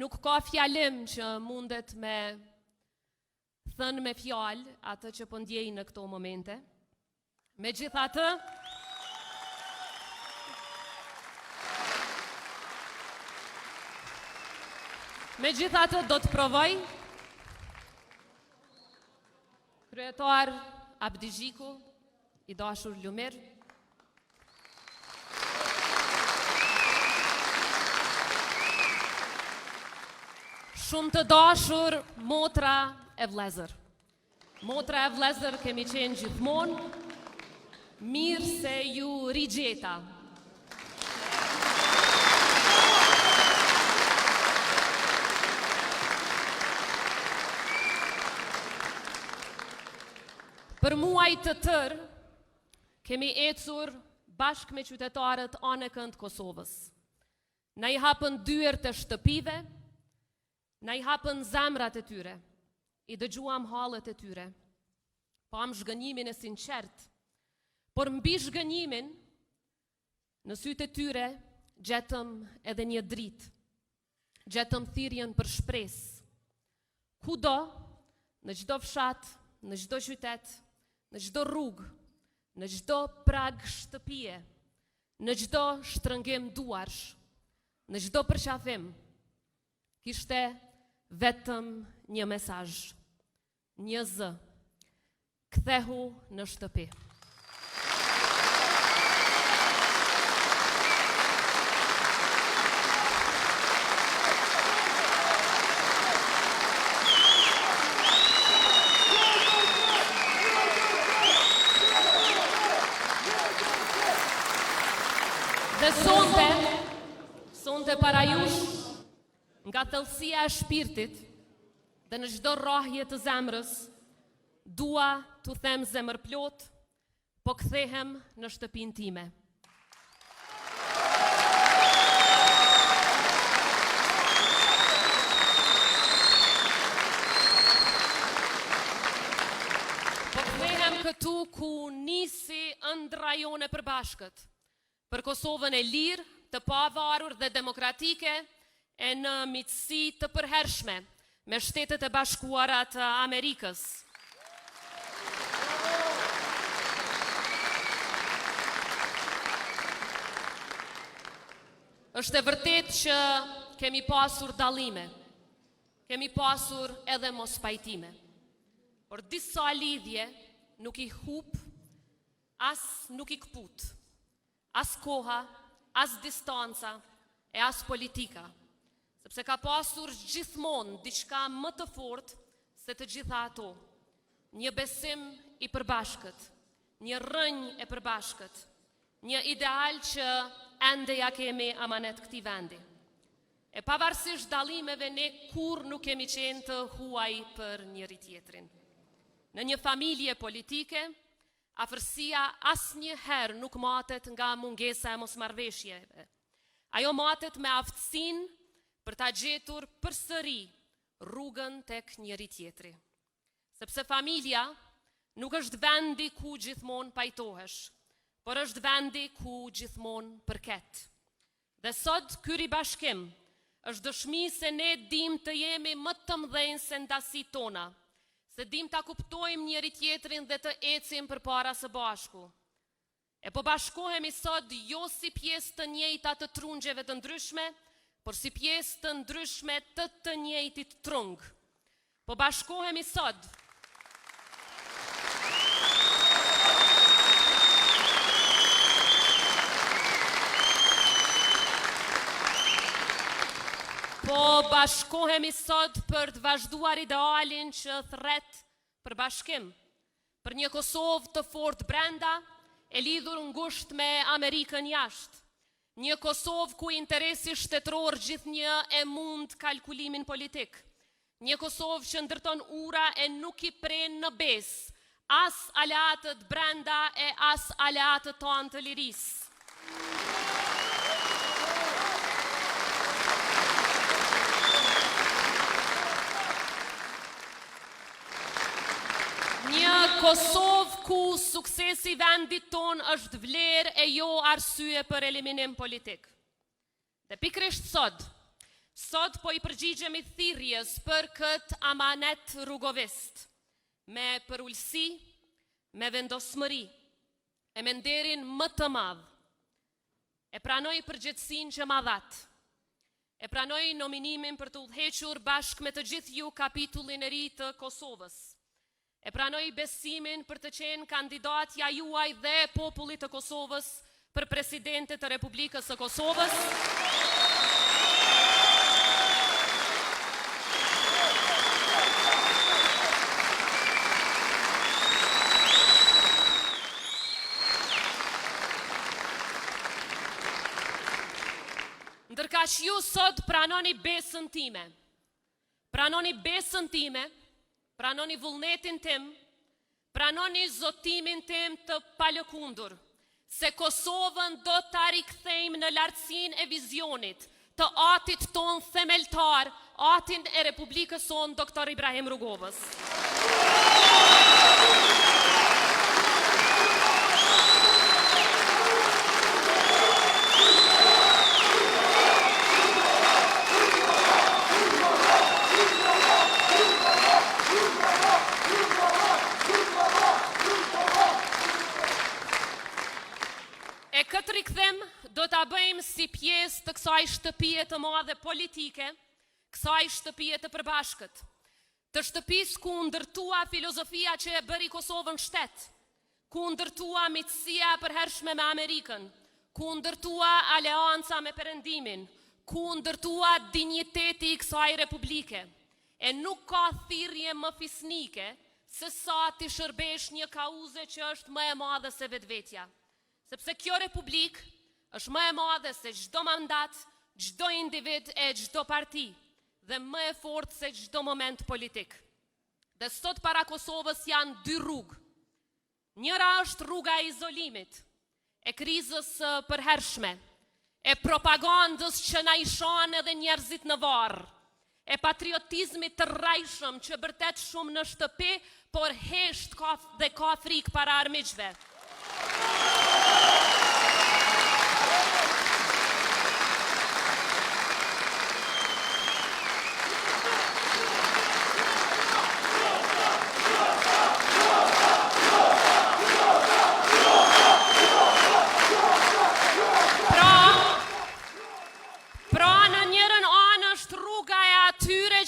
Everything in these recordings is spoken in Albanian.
nuk ka fjalim që mundet me thënë me fjalë atë që po ndjej në këto momente. Megjithatë do të provoj. Kryetar Abdi Xhiku, i dashur Lumir, shumë të dashur motra e vlezër. Motra e vlezër kemi qenë gjithmonë, mirë se ju rigjeta. Për muaj të tërë, kemi ecur bashkë me qytetarët anëkënd Kosovës. Na i hapën dyert e shtëpive, na i hapën zemrat e tyre, i dëgjuam hallet e tyre, pam zhgënjimin e sinqert, por mbi zhgënjimin, në sytë e tyre, gjetëm edhe një dritë, gjetëm thirrjen për shpresë. Kudo, në çdo fshat, në çdo qytet, në çdo rrugë, në çdo prag shtëpie, në çdo shtrëngim duarsh, në çdo përqafim, kishte vetëm një mesazh, një zë: kthehu në shtëpi. Dhe sonte para jush, nga thellësia e shpirtit dhe në çdo rrahje të zemrës, dua t'u them zemërplot, po kthehem në shtëpinë time. Po kthehem këtu ku nisi ëndra jone e përbashkët, për Kosovën e lirë, të pavarur dhe demokratike, e në miqësi të përhershme me Shtetet e Bashkuara të Amerikës. Është e vërtet që kemi pasur dallime, kemi pasur edhe mospajtime, por disa lidhje nuk i hup, as nuk i kput. As koha, as distanca e as politika, sepse ka pasur gjithmonë diçka më të fortë se të gjitha ato. Një besim i përbashkët, një rrënjë e përbashkët, një ideal që ende ja kemi amanet këtij vendi. E pavarësisht dallimeve, ne kur nuk kemi qenë të huaj për njëri tjetrin. Në një familje politike, afërsia asnjëherë nuk matet nga mungesa e mosmarrveshjeve. Ajo matet me aftësinë për ta gjetur përsëri rrugën tek njëri tjetri. Sepse familja nuk është vendi ku gjithmonë pajtohesh, por është vendi ku gjithmonë përket. Dhe sot ky ribashkim është dëshmi se ne dim të jemi më të mëdhenj se ndasit tona, se dim ta kuptojmë njëri tjetrin dhe të ecim përpara së bashku. E po bashkohemi sot jo si pjesë të njëjta të trungjeve të ndryshme, por si pjesë të ndryshme të njëjtit trung. Po bashkohemi sot për të vazhduar idealin që thret për bashkim, për një Kosovë të fortë brenda, e lidhur ngushtë me Amerikën jashtë, një Kosovë ku interesi shtetëror gjithnjë e mund kalkulimin politik, një Kosovë që ndërton ura e nuk i pren në besë as aleatët brenda e as aleatët tonë të lirisë. Një Kosovë ku suksesi vendit ton është vlerë e jo arsye për eliminim politik. Dhe pikrisht sot, Sot po i përgjigjemi thirrjes për këtë amanet rrugovist, me përullësi, me vendosmëri, e me nderin më të madh. E pranoj përgjegjësinë që ma dhat. E pranoj nominimin për të udhëhequr bashkë me të gjithë ju kapitullin e ri të Kosovës. E pranoj besimin për të qenë kandidatja juaj dhe popullit të Kosovës për presidente të Republikës së Kosovës. Ndërka që ju sot pranoni besën time, pranoni vullnetin tim, pranoni zotimin tim të palëkundur, se Kosovën do të rikthejmë në lartësinë e vizionit të atit ton themeltar, atin e Republikës son Dr. Ibrahim Rrugovës. E këtë rikthem do ta bëjmë si pjesë të kësaj shtëpie të madhe politike, kësaj shtëpie të përbashkët, të shtëpisë ku ndërtua filozofia që e bëri Kosovën shtet, ku ndërtua miqësia e përhershme me Amerikën, ku ndërtua aleanca me Perëndimin, ku ndërtua dinjiteti i kësaj republike. E nuk ka thirrje më fisnike se sa ti shërbesh një kauze që është më e madhe se vetvetja. Sepse kjo republik është më e madhe se çdo mandat, çdo individ e çdo parti dhe më e fortë se çdo moment politik. Dhe sot para Kosovës janë dy rrugë. Njëra është rruga e izolimit, e krizës së përhershme, e propagandës që na i shan edhe njerëzit në varr, e patriotizmit të rrajshëm që bërtet shumë në shtëpi, por hesht dhe ka frikë para armiqve.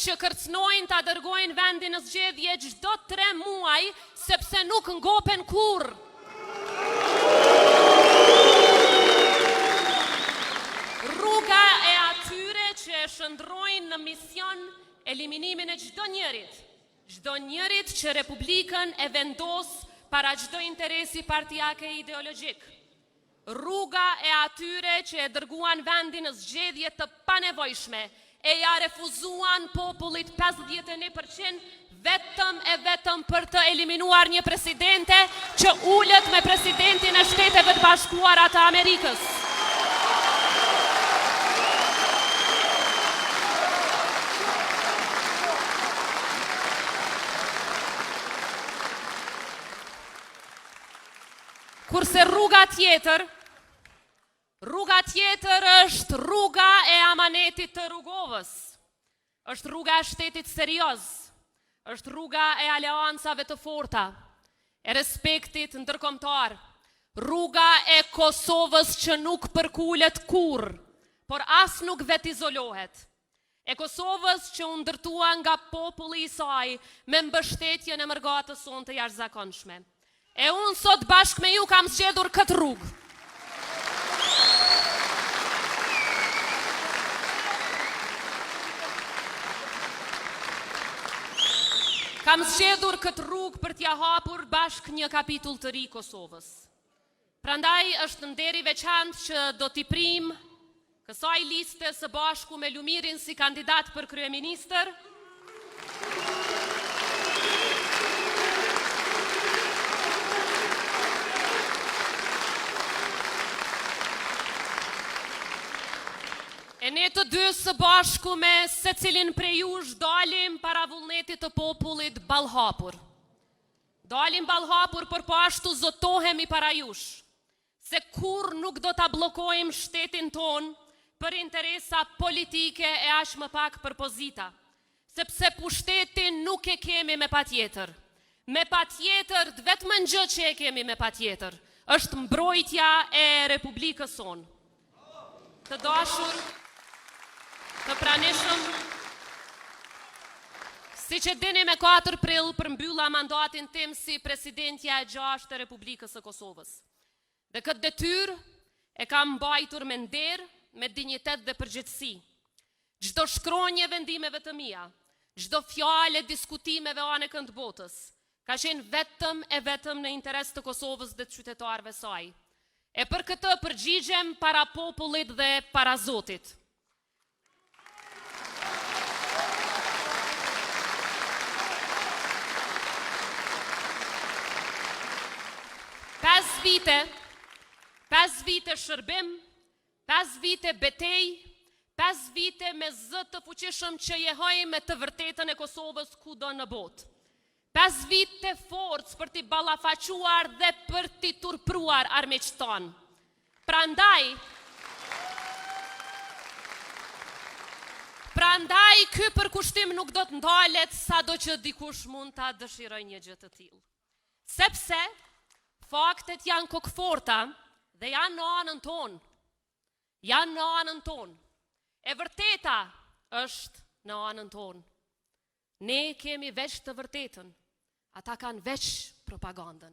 Që kërcnojnë ta dërgojnë vendin në zgjedhje çdo 3 muaj, sepse nuk ngopen kurrë. Rruga e atyre që e shndrojnë në mision eliminimin e çdo njerit që Republikën e vendos para çdo interesi partijak e ideologjik. Rruga e atyre që e dërguan vendin në zgjedhje të panevojshme, e ja refuzuan popullit 51% vetëm për të eliminuar një presidente që ulet me presidentin e Shteteve të Bashkuara të Amerikës. Kurse rruga tjetër është rruga e amanetit të Rrugovës, është rruga e shtetit serioz, është rruga e aleancave të forta, e respektit ndërkombëtar, rruga e Kosovës që nuk përkulet kurrë, por as nuk vetizolohet, e Kosovës që u ndërtua nga populli i saj me mbështetjen e mërgatës sonë të jashtëzakonshme. E unë sot bashkë me ju kam zgjedhur këtë rrugë. Kam zgjedhur këtë rrugë për t'ja hapur bashkë një kapitull të ri Kosovës. Prandaj është nderi veçantë që do t'i prim kësaj liste së bashku me Lumirin si kandidat për kryeministër. E ne të dy së bashku me secilin prej jush dalim para vullnetit të popullit ballhapur. Dalim ballhapur, por po ashtu zotohemi para jush, se kur nuk do ta bllokojmë shtetin ton për interesa politike e aq më pak për pozita, sepse pushtetin nuk e kemi me patjetër. Me patjetër, vetëm në gjë që e kemi me patjetër, është mbrojtja e Republikës sonë. Të dashur, të pranishëm, si që dini me 4 prill përmbylla mandatin tim si presidentja e 6 të Republikës së Kosovës. Dhe këtë detyrë e kam mbajtur me nder, me dinjitet dhe përgjithësi. Çdo shkronjë vendimeve të mia, çdo fjalë diskutimeve anë kënd botës, ka qenë vetëm në interes të Kosovës dhe të qytetarëve saj. E për këtë përgjigjem para popullit dhe para Zotit. Pesë vite shërbim, 5 vite betej, 5 vite me zë të fuqishëm që jehoj me të vërtetën e Kosovës kudo në botë. 5 vite forcë për t'i ballafaquar dhe për t'i turpruar armiqtë tanë. Prandaj ky përkushtim nuk do të ndalet sado që dikush mund ta dëshirojë një gjë të tillë. Sepse faktet janë kokëforta dhe janë në anën tonë. Janë në anën tonë. E vërteta është në anën tonë. Ne kemi veç të vërtetën. Ata kanë veç propagandën.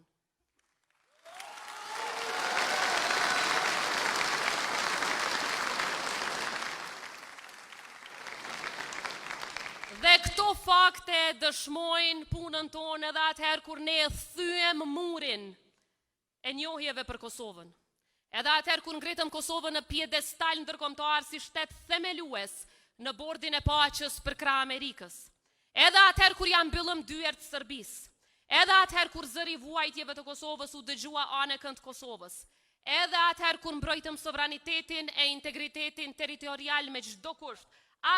Dhe këto fakte dëshmojnë punën tonë edhe atëherë kur ne thyem murin e njohjeve për Kosovën. Edhe atëherë kur ngritëm Kosovën në piedestal ndërkombëtar si shtet themelues në bordin e paqes për krah Amerikës. Edhe atëherë kur janë mbyllëm dyert Serbisë. Edhe atëherë kur zëri vuajtjeve të Kosovës u dëgjua anë kënd Kosovës. Edhe atëherë kur mbrojtëm sovranitetin e integritetin territorial me çdo kusht,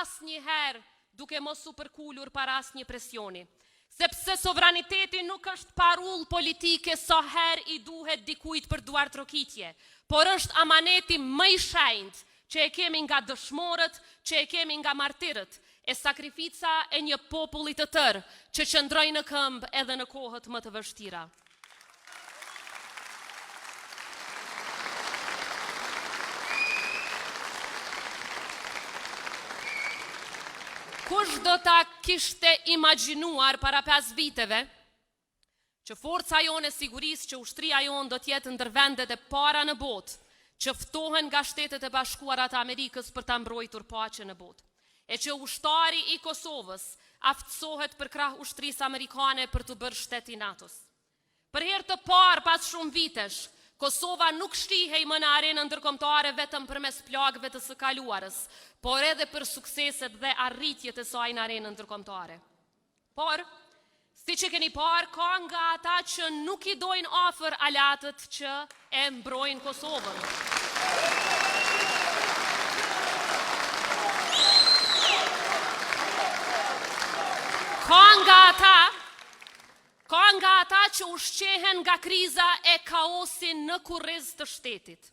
asnjëherë duke mos u përkulur para asnjë presioni. Sepse sovraniteti nuk është parull politike sa herë i duhet dikujt për duar trokitje, por është amaneti më i shenjtë që e kemi nga dëshmorët, që e kemi nga martirët, e sakrifica e një populli të tërë që qëndroi në këmbë edhe në kohët më të vështira. Kush do ta kishte imagjinuar para 5 viteve që forca jonë e sigurisë, që ushtria jonë do t'jetë ndër vendet e para në botë, që ftohen nga Shtetet e Bashkuara të Amerikës për ta mbrojtur paqen në botë, e që ushtari i Kosovës aftësohet për krah ushtrisë amerikane për të bërë shtet i NATO-s. Për herë të parë pas shumë vitesh, Kosova nuk shihej më në arenën ndërkombëtare vetëm përmes plagëve të së kaluarës, por edhe për sukseset dhe arritjet e saj në arenën ndërkombëtare. Por, siç e keni parë, ka nga ata që nuk i dojnë afër alatët që e mbrojnë Kosovën. Ka nga ata që ushqehen nga kriza e kaosin në kurriz të shtetit.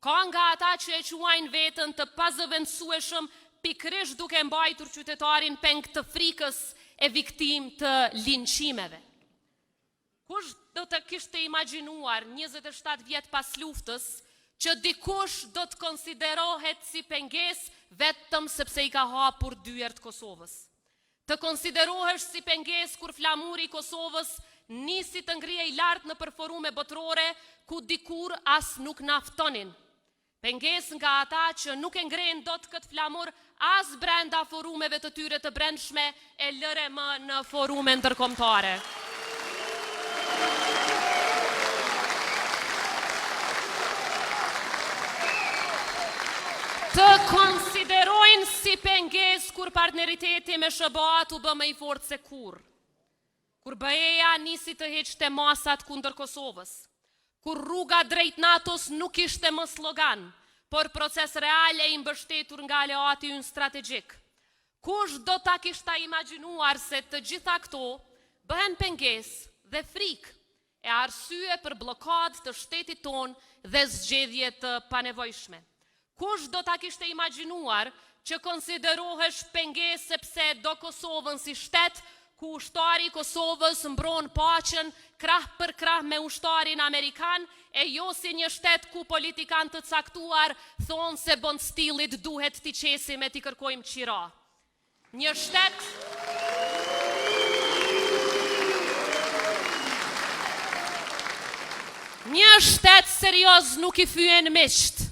Ka nga ata që e quajnë veten të pazëvendësueshëm pikërisht duke mbajtur qytetarin peng të frikës e viktim të linçimeve. Kush do të kishte imagjinuar 27 vjet pas luftës që dikush do të konsiderohet si pengesë vetëm sepse i ka hapur dyert Kosovës. Të konsiderohesh si pengesë kur flamuri i Kosovës nisi të ngrihej lart në forume botërore ku dikur as nuk naftonin. Pengesë nga ata që nuk e ngrenë dot këtë flamur as brenda forumeve të tyre të brendshme e lëre më në forume ndërkombëtare. Të konsiderojnë si pengesë kur partneriteti me SBA-t u bë më i fortë se kurrë. Kur BE-ja nisi të heqte masat kundër Kosovës. Kur rruga drejt NATO-s nuk ishte më slogan, por proces real e i mbështetur nga aleati ynë strategjik. Kush do ta kishte imagjinuar se të gjitha këto bëhen pengesë dhe frikë e arsye për blokadë të shtetit ton dhe zgjedhje të panevojshme. Kush do ta kishte imagjinuar që konsiderohesh pengesë sepse do Kosovën si shtet, ku ushtari i Kosovës mbron paqen krah për krah me ushtarin amerikan, e jo si një shtet ku politikan të caktuar thonë se bond stilit duhet t'i qesim e t'i kërkojmë qira. Një shtet serioz nuk i fyen miqt.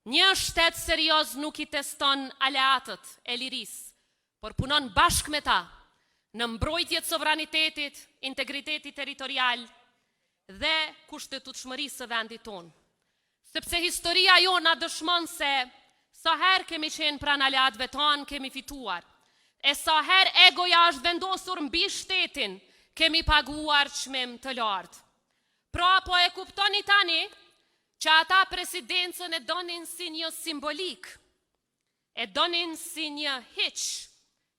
Një shtet serioz nuk i teston aleatët e liris, por punon bashk me ta në mbrojtjet sovranitetit, integritetit territorial dhe kushtetutshmërisë së vendit tonë. Sepse historia jo na dëshmon se sa herë kemi qenë pranë aleatëve tonë, kemi fituar. E sa herë egoja është vendosur mbi shtetin, kemi paguar çmim të lartë. Pra po e kuptoni tani që ata presidencën e donin si një simbolik, e donin si një hiq,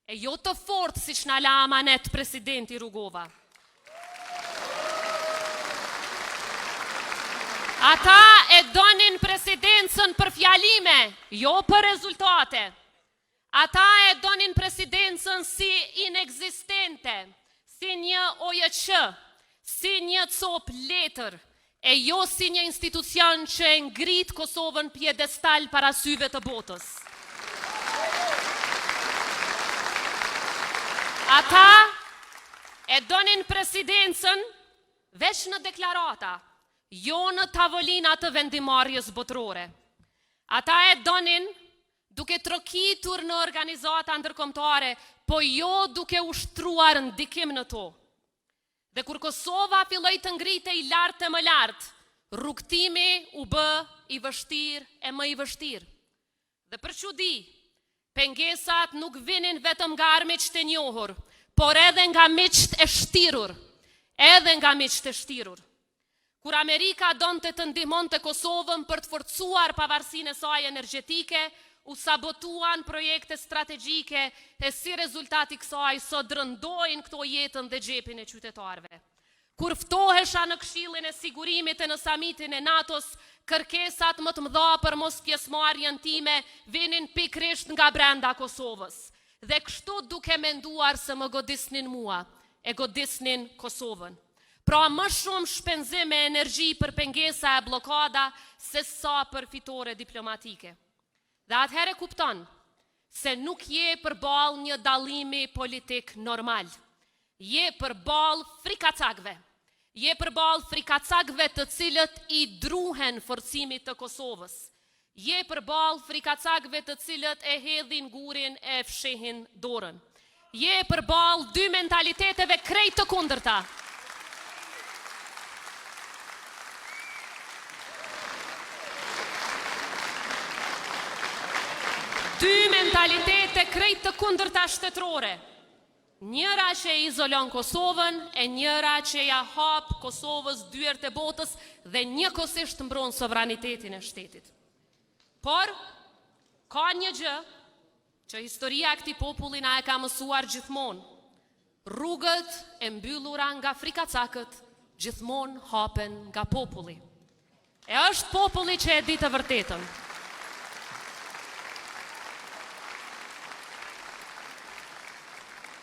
e jo të fort si që na la amanet presidenti Rugova. Ata e donin presidencën për fjalime, jo për rezultate. Ata e donin presidencën si inexistente, si një OJQ, si një cop letër, e jo si një institucion që e ngrit Kosovën pjedestal para syve të botës. Ata e donin presidencën veç në deklarata, jo në tavolina të vendimarrjes botërore. Ata e donin duke trokitur në organizata ndërkombëtare, po jo duke ushtruar ndikim në to. Dhe kur Kosova filloi të ngritej lart e më lart, rrugtimi u bë i vështirë e më i vështirë. Dhe për çudi, pengesat nuk vinin vetëm nga armiqtë e njohur, por edhe nga miqtë e shtirur, Kur Amerika donte të ndihmonte Kosovën për të forcuar pavarësinë e saj energjetike, u sabotuan projekte strategjike e si rezultati kësaj sot rëndojnë këto jetën dhe xhepin e qytetarëve. Kur ftohesha në Këshillin e Sigurimit e në samitin e NATO-s, kërkesat më të mëdha për mos pjesëmarrjen time vinin pikërisht nga brenda Kosovës. Dhe kështu duke menduar se më godisnin mua, e godisnin Kosovën. Pra më shumë shpenzim e energji për pengesa e blokada se sa për fitore diplomatike. Dhe atëherë kupton se nuk je përballë një dallimi politik normal. Je përballë frikacakëve. Je përballë frikacakëve të cilët i druhen forcimit të Kosovës. Je përballë frikacakëve të cilët e hedhin gurin e fshehin dorën. Je përballë dy mentaliteteve krejt të kundërta. Dy mentalitete krejt të kundërta shtetërore. Njëra që e izolon Kosovën, e njëra që ja hap Kosovës dyert e botës dhe njëkohësisht mbron sovranitetin e shtetit. Por, ka një gjë që historia e këtij populli na e ka mësuar gjithmonë. Rrugët e mbyllura nga frikacakët gjithmonë hapen nga populli. E është populli që e di të vërtetën.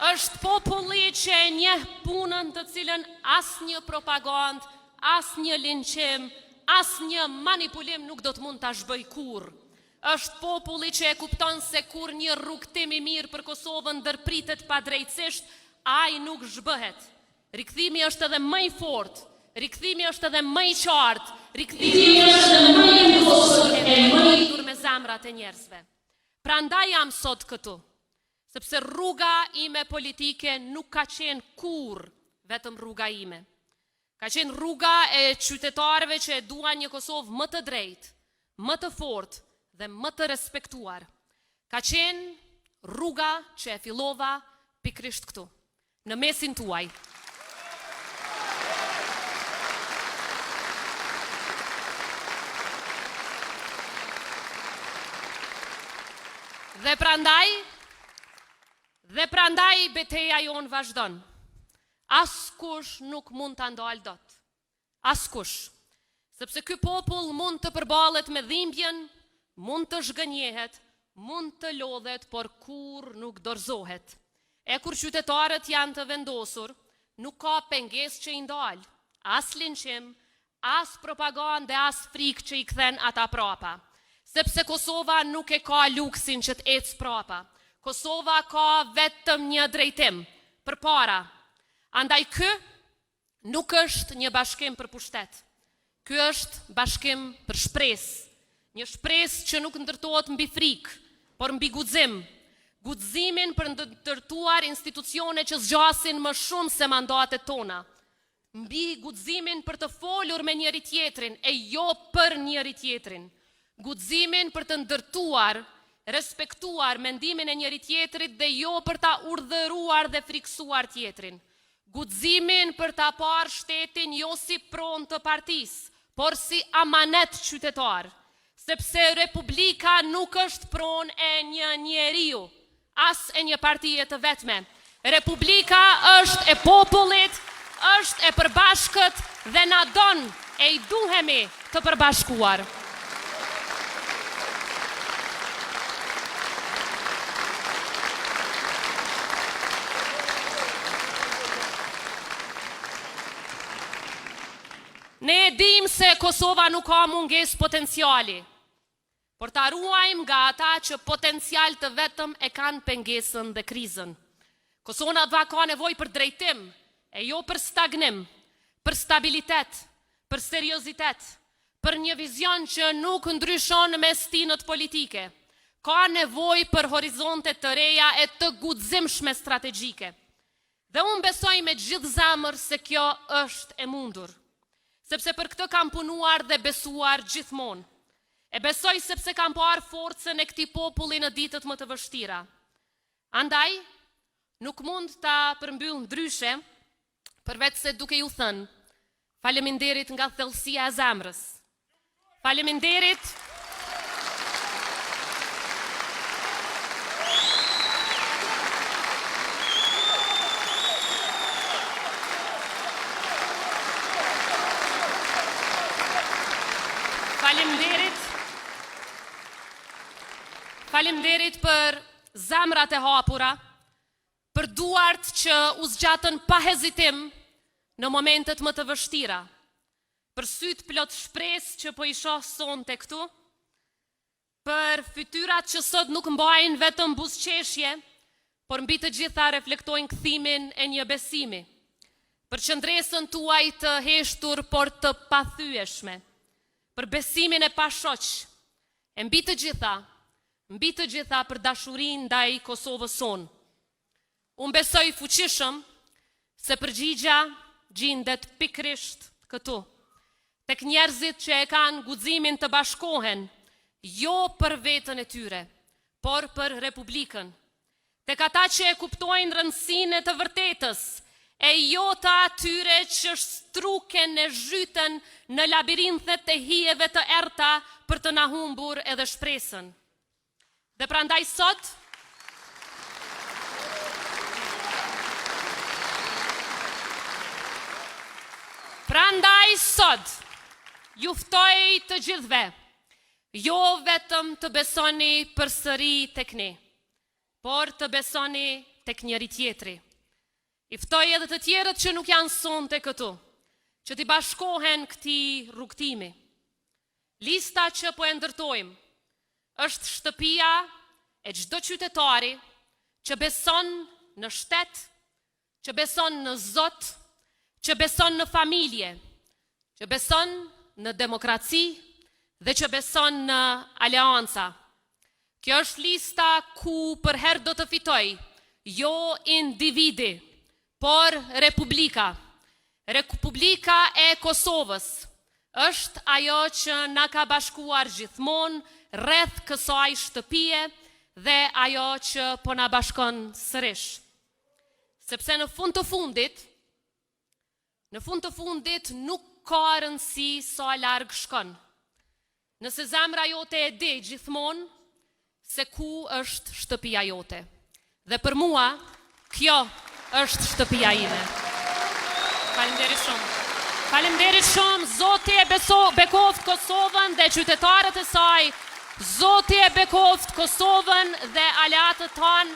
Është populli që e njeh punën të cilën asnjë propagandë, asnjë linçim, asnjë manipulim nuk do të mund ta zhbëj kurrë. Është populli që e kupton se kur një rrugtim i mirë për Kosovën ndërpritet padrejtësisht, ai nuk zhbëhet. Rikthimi është edhe më i fortë, rikthimi është edhe më i qartë, rikthimi është edhe më i ndosur e më i lidhur me zemrat e njerëzve. Prandaj jam sot këtu. Sepse rruga ime politike nuk ka qenë kurrë vetëm rruga ime. Ka qenë rruga e qytetarëve që e duan një Kosovë më të drejtë, më të fortë dhe më të respektuar. Ka qenë rruga që e fillova pikërisht këtu, në mesin tuaj. Dhe prandaj betejë jonë vazhdon. Askush nuk mund ta ndalë dot. Askush. Sepse ky popull mund të përballet me dhimbjen, mund të zhgënjehet, mund të lodhet, por kur nuk dorëzohet. E kur qytetarët janë të vendosur, nuk ka pengesë që i ndalë, as linçim, as propagandë, as frikë që i kthen ata prapa. Sepse Kosova nuk e ka luksin që të ecë prapa. Kosova ka vetëm një drejtim, përpara. Andaj ky nuk është një bashkim për pushtet. Ky është bashkim për shpresë. Një shpresë që nuk ndërtohet mbi frikë, por mbi guxim. Guximin për ndërtuar institucione që zgjasin më shumë se mandatet tona. Mbi guximin për të folur me njëri tjetrin e jo për njëri tjetrin. Guximin për të ndërtuar, respektuar mendimin e njëri tjetrit dhe jo për ta urdhëruar dhe friksuar tjetrin. Guximin për ta parë shtetin jo si pronë të partisë, por si amanet qytetar. Sepse Republika nuk është pronë e një njeriu, as e një partije të vetme. Republika është e popullit, është e përbashkët dhe na don e i duhemi të përbashkuar. Ne e dim se Kosova nuk ka mungesë potenciali, por ta ruajmë nga ata që potencial të vetëm e kanë pengesën dhe krizën. Kosova ka nevojë për drejtim, e jo për stagnim, për stabilitet, për seriozitet, për një vizion që nuk ndryshon me stinët politike. Ka nevojë për horizonte të reja e të guximshme strategjike. Dhe unë besoj me gjithë zemër se kjo është e mundur. Sepse për këtë kam punuar dhe besuar gjithmonë. E besoj sepse kam parë forcën e këtij populli në ditët më të vështira. Andaj, nuk mund ta përmbyll ndryshe, përveç se duke ju thënë, faleminderit nga thellësia e zemrës. Faleminderit Faleminderit për zemrat e hapura, për duart që u zgjatën pa hezitim në momentet më të vështira, për syt plot shpresë që po i shoh sonte këtu, për fytyrat që sot nuk mbajnë vetëm buzëqeshje, por mbi të gjitha reflektojnë kthimin e një besimi, për qëndresën tuaj të heshtur por të pathyeshme, për besimin e pashoq, e mbi të gjitha për dashurin ndaj Kosovës sonë. Unë besoj fuqishëm se përgjigja gjendet pikrisht këtu, tek njerëzit që e kanë guximin të bashkohen, jo për veten e tyre, por për Republikën. Tek ata që e kuptojnë rëndësinë e të vërtetës, e jo të atyre që struken e zhyten në labirinthet e hijeve të errta për të na humbur edhe shpresën. Dhe prandaj sot, ju ftoj të gjithve, jo vetëm të besoni përsëri tek ne, por të besoni tek njëri tjetri. I ftoj edhe të tjerët që nuk janë sonte këtu, që t'i bashkohen këtij rrugtimi. Lista që po e ndërtojmë është shtëpia e çdo qytetari që beson në shtet, që beson në Zot, që beson në familje, që beson në demokraci dhe që beson në aleanca. Kjo është lista ku për herë do të fitoj, jo individi, por Republika. Republika e Kosovës është ajo që na ka bashkuar gjithmonë rreth kësaj shtëpie dhe ajo që po na bashkon sërish. Sepse në fund të fundit nuk ka rëndësi sa larg shkon. Nëse zemra jote e di gjithmonë se ku është shtëpia jote. Dhe për mua, kjo është shtëpia ime. Faleminderit shumë. Faleminderit shumë, Zoti e bekoft Kosovën dhe qytetarët e saj. Zoti e bekoft Kosovën dhe aleatët tanë